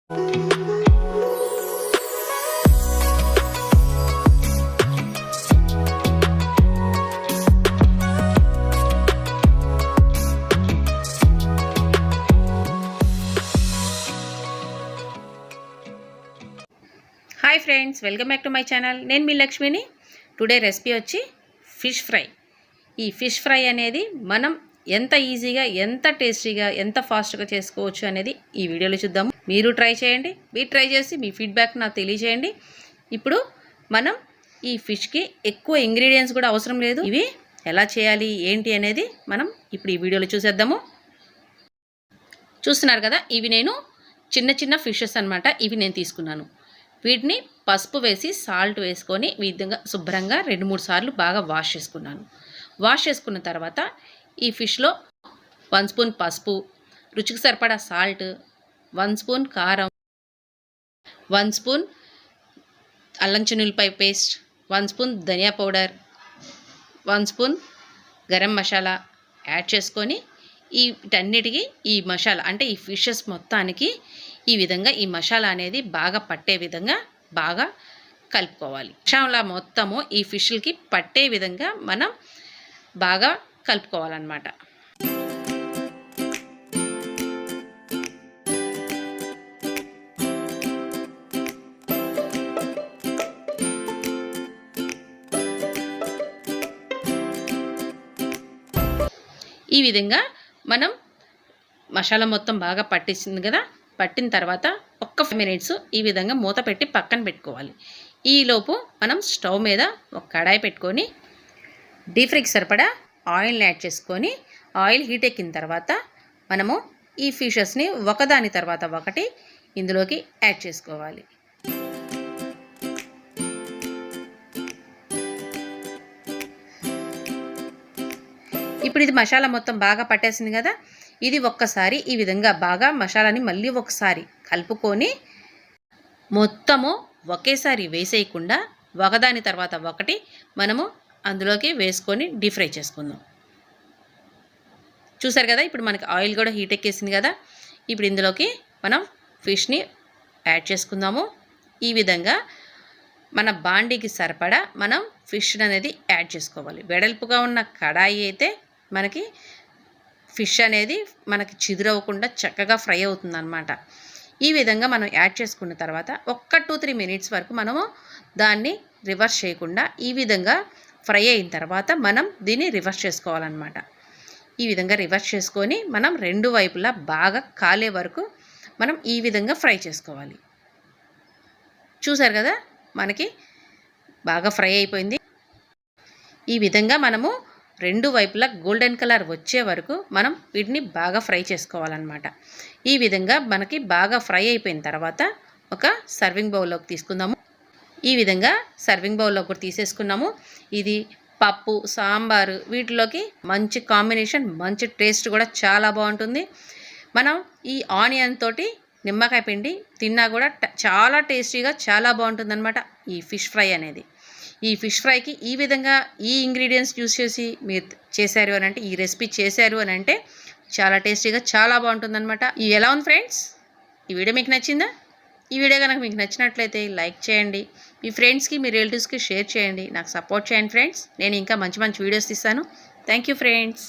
Hi friends, welcome back to my channel. నేను మీ లక్ష్మిని. Today recipe వచ్చి ఫిష్ ఫ్రై. ఈ ఫిష్ ఫ్రై అనేది మనం ఎంత ఈజీగా, ఎంత టేస్టీగా, ఎంత ఫాస్ట్గా చేసుకోవచ్చు అనేది ఈ వీడియోలో చూద్దాము. మీరు ట్రై చేయండి. మీరు ట్రై చేసి మీ ఫీడ్బ్యాక్ నాకు తెలియజేయండి. ఇప్పుడు మనం ఈ ఫిష్కి ఎక్కువ ఇంగ్రీడియంట్స్ కూడా అవసరం లేదు. ఇవి ఎలా చేయాలి ఏంటి అనేది మనం ఇప్పుడు ఈ వీడియోలో చూసేద్దాము. చూస్తున్నారు కదా, ఇవి నేను చిన్న చిన్న ఫిషెస్ అన్నమాట. ఇవి నేను తీసుకున్నాను. వీటిని పసుపు వేసి సాల్ట్ వేసుకొని ఈ విధంగా శుభ్రంగా 2-3 సార్లు బాగా వాష్ చేసుకున్నాను. వాష్ చేసుకున్న తర్వాత ఈ ఫిష్లో 1 స్పూన్ పసుపు, రుచికి సరిపడా సాల్ట్, 1 స్పూన్ కారం, 1 స్పూన్ అల్లం చిన్నులపాయ పేస్ట్, 1 స్పూన్ ధనియా powder, 1 spoon garam masala add చేసుకొని వీటన్నిటికీ ఈ మసాలా అంటే ఈ ఫిషెస్ మొత్తానికి ఈ విధంగా ఈ మసాలా అనేది బాగా పట్టే విధంగా బాగా కలుపుకోవాలి. మసాలా మొత్తము ఈ ఫిష్లకి పట్టే విధంగా మనం బాగా కలుపుకోవాలన్నమాట. ఈ విధంగా మనం మసాలా మొత్తం బాగా పట్టేసింది కదా, పట్టిన తర్వాత ఒక్క 5 మినిట్స్ ఈ విధంగా మూత పెట్టి పక్కన పెట్టుకోవాలి. ఈలోపు మనం స్టవ్ మీద ఒక కడాయి పెట్టుకొని డీప్ ఫ్రైకి సరిపడా ఆయిల్ని యాడ్ చేసుకొని ఆయిల్ హీట్ ఎక్కిన తర్వాత మనము ఈ ఫిషెస్ని ఒకదాని తర్వాత ఒకటి ఇందులోకి యాడ్ చేసుకోవాలి. ఇప్పుడు ఇది మసాలా మొత్తం బాగా పట్టేసింది కదా, ఇది ఒక్కసారి ఈ విధంగా బాగా మసాలాని మళ్ళీ ఒకసారి కలుపుకొని మొత్తము ఒకేసారి వేసేయకుండా ఒకదాని తర్వాత ఒకటి మనము అందులోకి వేసుకొని డీప్ ఫ్రై చేసుకుందాం. చూసారు కదా, ఇప్పుడు మనకి ఆయిల్ కూడా హీట్ ఎక్కేసింది కదా. ఇప్పుడు ఇందులోకి మనం ఫిష్ని యాడ్ చేసుకుందాము. ఈ విధంగా మన బాండీకి సరిపడా మనం ఫిష్ అనేది యాడ్ చేసుకోవాలి. వెడల్పుగా ఉన్న కడాయి అయితే మనకి ఫిష్ అనేది మనకి చిదురవ్వకుండా చక్కగా ఫ్రై అవుతుంది అన్నమాట. ఈ విధంగా మనం యాడ్ చేసుకున్న తర్వాత ఒక్క 2-3 మినిట్స్ వరకు మనము దాన్ని రివర్స్ చేయకుండా ఈ విధంగా ఫ్రై అయిన తర్వాత మనం దీన్ని రివర్స్ చేసుకోవాలన్నమాట. ఈ విధంగా రివర్స్ చేసుకొని మనం 2 వైపులా బాగా కాలే వరకు మనం ఈ విధంగా ఫ్రై చేసుకోవాలి. చూసారు కదా, మనకి బాగా ఫ్రై అయిపోయింది. ఈ విధంగా మనము 2 వైపులా గోల్డెన్ కలర్ వచ్చే వరకు మనం వీటిని బాగా ఫ్రై చేసుకోవాలన్నమాట. ఈ విధంగా మనకి బాగా ఫ్రై అయిపోయిన తర్వాత ఒక సర్వింగ్ బౌల్లోకి తీసుకుందాము. ఈ విధంగా సర్వింగ్ బౌల్లోకి కూడా తీసేసుకున్నాము. ఇది పప్పు, సాంబారు వీటిలోకి మంచి కాంబినేషన్, మంచి టేస్ట్ కూడా చాలా బాగుంటుంది. మనం ఈ ఆనియన్ తోటి నిమ్మకాయ పిండి తిన్నా కూడా చాలా టేస్టీగా చాలా బాగుంటుందన్నమాట ఈ ఫిష్ ఫ్రై అనేది. ఈ ఫిష్ ఫ్రైకి ఈ విధంగా ఈ ఇంగ్రీడియంట్స్ యూస్ చేసి మీరు చేశారు అని అంటే, ఈ రెసిపీ చేశారు అని అంటే చాలా టేస్టీగా చాలా బాగుంటుందన్నమాట. ఇవి ఎలా ఉంది ఫ్రెండ్స్? ఈ వీడియో మీకు నచ్చిందా? ఈ వీడియో కనుక మీకు నచ్చినట్లయితే లైక్ చేయండి, మీ ఫ్రెండ్స్కి మీ రిలేటివ్స్కి షేర్ చేయండి, నాకు సపోర్ట్ చేయండి ఫ్రెండ్స్. నేను ఇంకా మంచి మంచి వీడియోస్ తీస్తాను. Thank you friends.